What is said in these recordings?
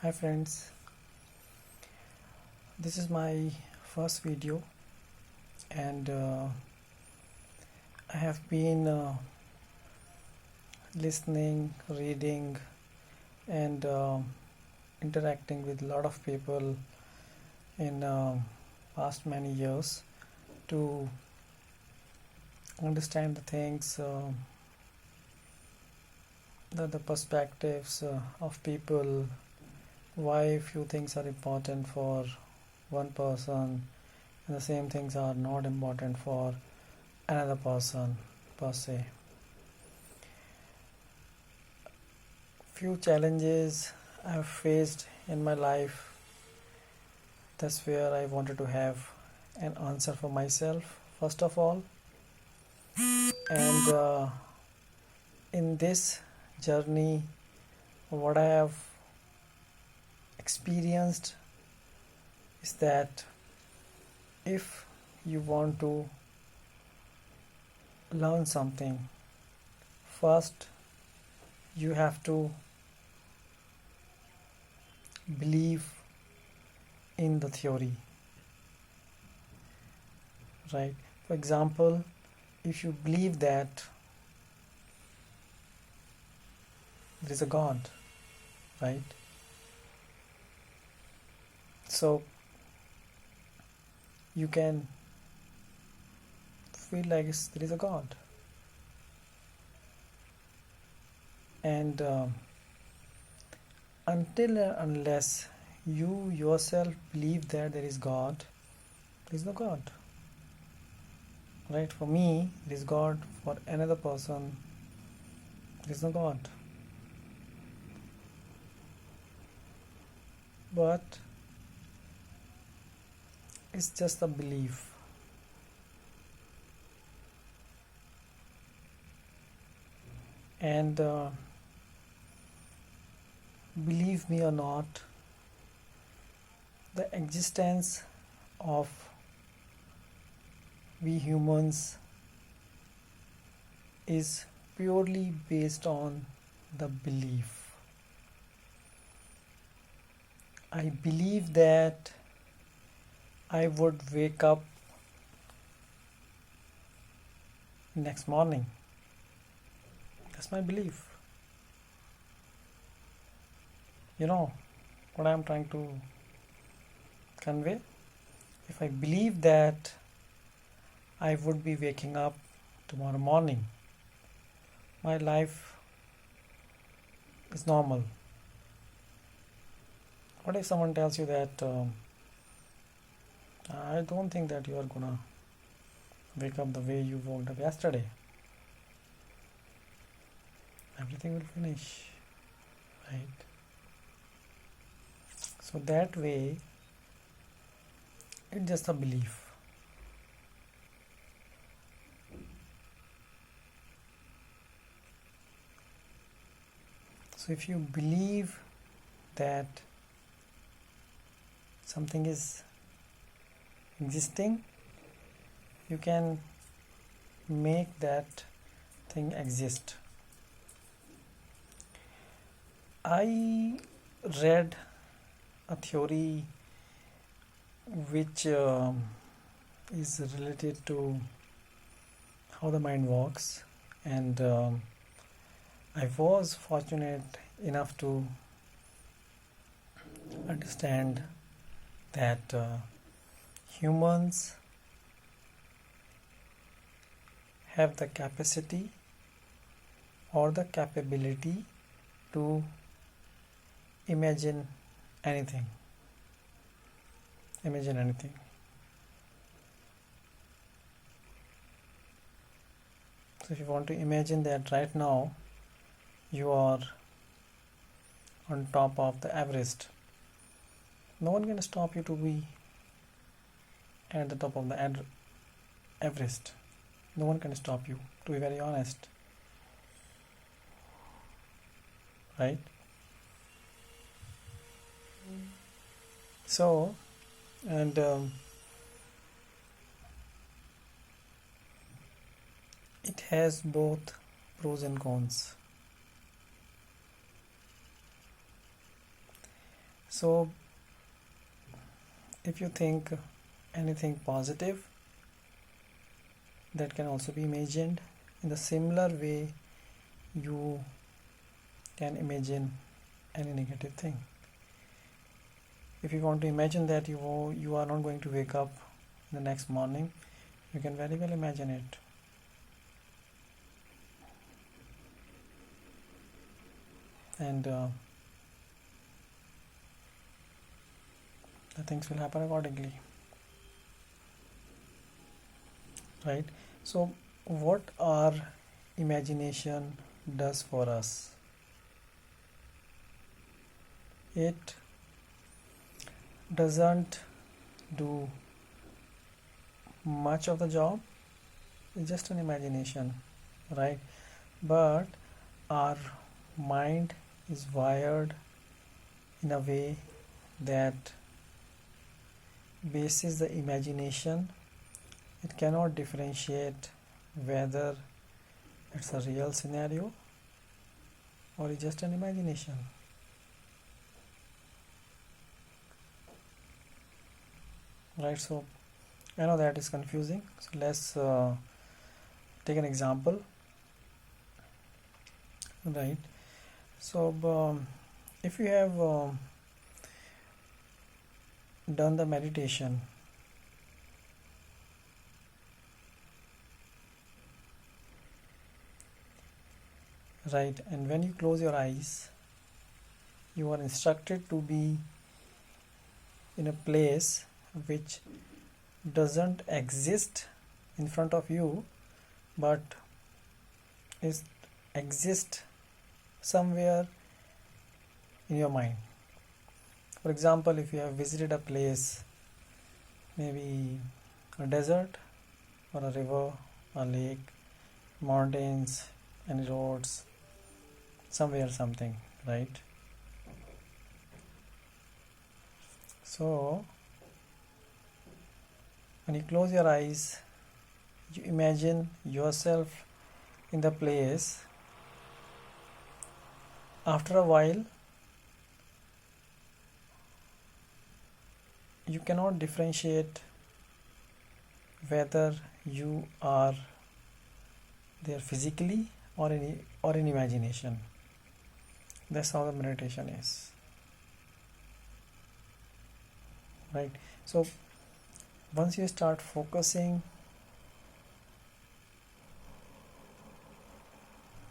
Hi friends, this is my first video and I have been listening, reading and interacting with a lot of people in past many years to understand the things, the perspectives of people, why few things are important for one person and the same things are not important for another person per se. Few challenges I've faced in my life. That's where I wanted to have an answer for myself, first of all. And in this journey, what I have experienced is that if you want to learn something, first you have to believe in the theory, right? For example, if you believe that there is a God, right? So you can feel like there is a God, and until and unless you yourself believe that there is God, there is no God, right? For me, there is God. For another person, there is no God. But it's just a belief. And believe me or not, the existence of we humans is purely based on the belief. I believe that I would wake up next morning. That's my belief. You know what I'm trying to convey? If I believe that I would be waking up tomorrow morning, my life is normal. What if someone tells you that I don't think that you are gonna wake up the way you woke up yesterday? Everything will finish, right? So that way, it's just a belief. So if you believe that something is existing, you can make that thing exist. I read a theory which is related to how the mind works, and I was fortunate enough to understand that humans have the capacity or the capability to imagine anything. Imagine anything. So if you want to imagine that right now you are on top of the Everest, no one can stop you to be at the top of the Everest. No one can stop you, to be very honest, right? So, and it has both pros and cons. So if you think anything positive, that can also be imagined. In the similar way, you can imagine any negative thing. If you want to imagine that you are not going to wake up the next morning, you can very well imagine it. And the things will happen accordingly, right? So what our imagination does for us, it doesn't do much of the job. It's just an imagination, right? But our mind is wired in a way that bases the imagination. It cannot differentiate whether it's a real scenario or it's just an imagination. Right, so I know that is confusing. So let's take an example. Right. So if you have done the meditation, right, and when you close your eyes, you are instructed to be in a place which doesn't exist in front of you, but is exist somewhere in your mind. For example, if you have visited a place, maybe a desert or a river, a lake, mountains, any roads, somewhere something, right? So when you close your eyes, you imagine yourself in the place. After a while, you cannot differentiate whether you are there physically or in imagination. That's how the meditation is, right? So once you start focusing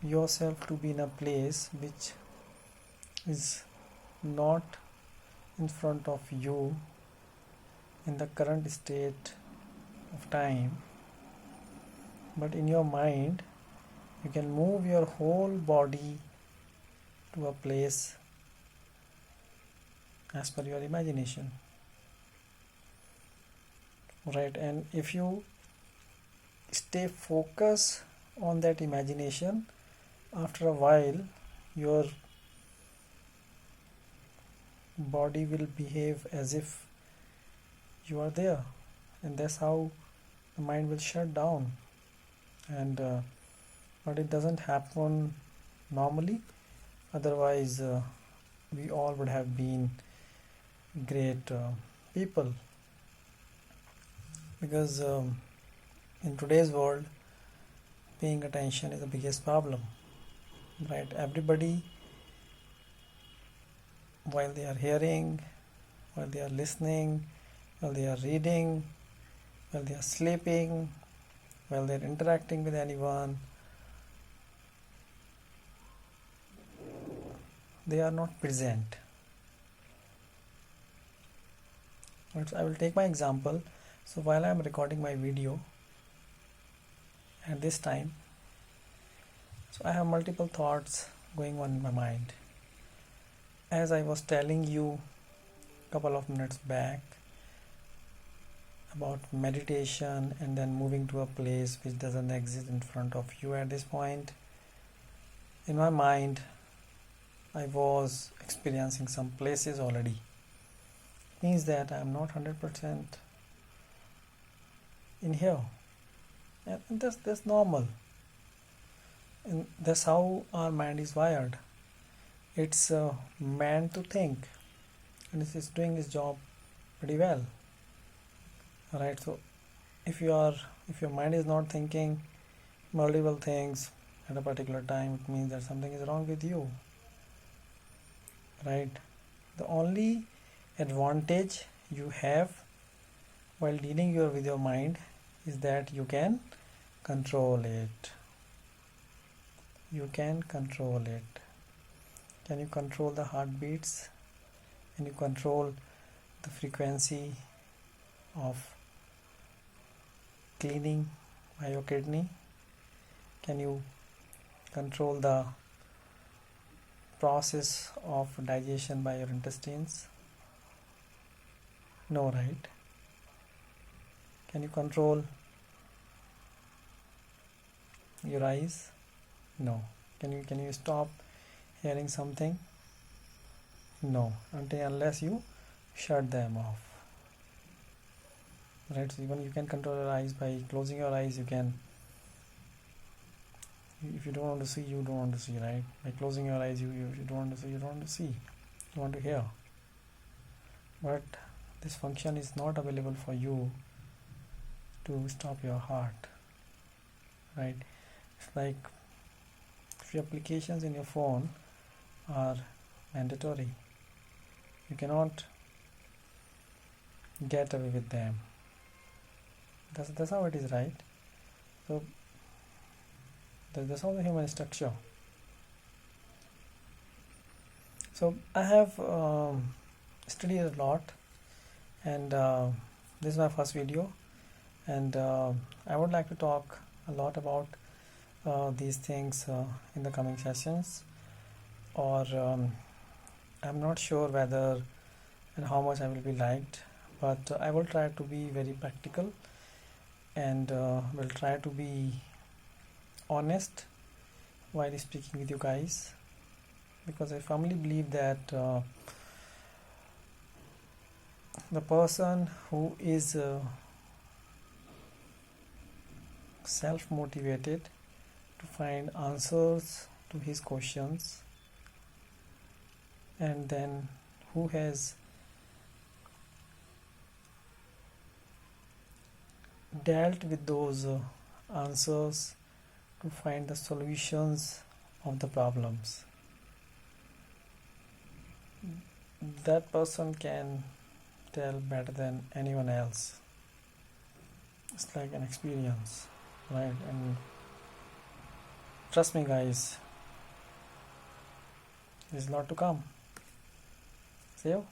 yourself to be in a place which is not in front of you in the current state of time, but in your mind, you can move your whole body to a place as per your imagination, right? And if you stay focused on that imagination, after a while your body will behave as if you are there, and that's how the mind will shut down. And but it doesn't happen normally, otherwise we all would have been great people, because in today's world paying attention is the biggest problem, right? Everybody, while they are hearing, while they are listening, while they are reading, while they are sleeping, while they are interacting with anyone, they are not present. Right, so I will take my example. So while I am recording my video at this time, so I have multiple thoughts going on in my mind. As I was telling you a couple of minutes back about meditation and then moving to a place which doesn't exist in front of you at this point, in my mind I was experiencing some places already. Means that I am not 100% in here, and that's normal, and that's how our mind is wired. It's meant to think, and it is doing its job pretty well. Right, so if your mind is not thinking multiple things at a particular time, it means that something is wrong with you. Right, the only advantage you have while dealing with your mind is that you can control it. You can control it. Can you control the heartbeats? Can you control the frequency of cleaning by your kidney? Can you control the process of digestion by your intestines? No, right? Can you control your eyes? No. Can you stop hearing something? No, until unless you shut them off. Right, so even you can control your eyes by closing your eyes. You can, if you don't want to see, you don't want to see, right? By closing your eyes, you don't want to see, you don't want to see, you want to hear. But this function is not available for you to stop your heart, right? It's like few applications in your phone are mandatory. You cannot get away with them. That's how it is, right? So that's how the human structure. So I have studied a lot, and this is my first video, and I would like to talk a lot about these things in the coming sessions, or I'm not sure whether and how much I will be liked, but I will try to be very practical, and will try to be honest while speaking with you guys, because I firmly believe that the person who is self-motivated to find answers to his questions, and then who has dealt with those answers to find the solutions of the problems, that person can tell better than anyone else. It's like an experience, right? And trust me, guys, there's a lot to come. See you.